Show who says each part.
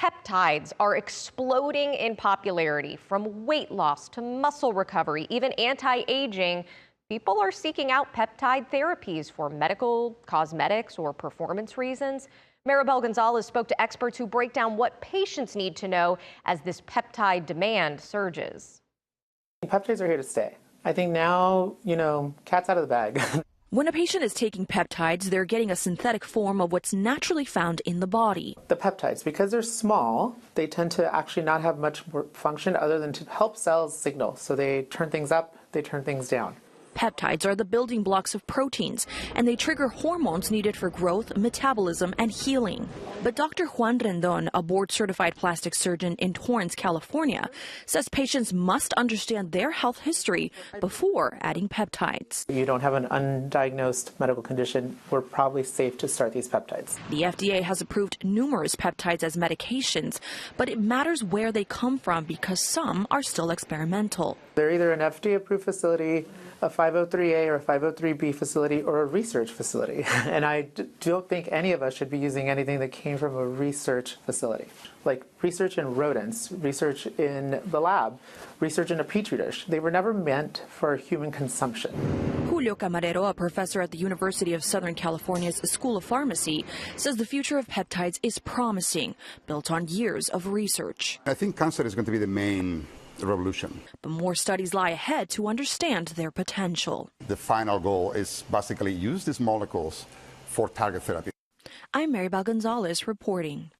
Speaker 1: Peptides are exploding in popularity, from weight loss to muscle recovery, even anti-aging. People are seeking out peptide therapies for medical, cosmetics, or performance reasons. Maribel Gonzalez spoke to experts who break down what patients need to know as this peptide demand surges.
Speaker 2: Peptides are here to stay. I think now, cat's out of the bag.
Speaker 3: When a patient is taking peptides, they're getting a synthetic form of what's naturally found in the body.
Speaker 2: The peptides, because they're small, they tend to actually not have much function other than to help cells signal. So they turn things up, they turn things down.
Speaker 3: Peptides are the building blocks of proteins, and they trigger hormones needed for growth, metabolism, and healing. But Dr. Juan Rendon, a board-certified plastic surgeon in Torrance, California, says patients must understand their health history before adding peptides.
Speaker 2: If you don't have an undiagnosed medical condition, we're probably safe to start these peptides.
Speaker 3: The FDA has approved numerous peptides as medications, but it matters where they come from because some are still experimental.
Speaker 2: They're either an FDA-approved facility, a 503A or a 503B facility, or a research facility. And I don't think any of us should be using anything that came from a research facility. Like research in rodents, research in the lab, research in a petri dish. They were never meant for human consumption.
Speaker 3: Julio Camarero, a professor at the University of Southern California's School of Pharmacy, says the future of peptides is promising, built on years of research.
Speaker 4: I think cancer is going to be the main revolution.
Speaker 3: But more studies lie ahead to understand their potential.
Speaker 4: The final goal is basically use these molecules for target therapy.
Speaker 3: I'm Maribel Gonzalez reporting.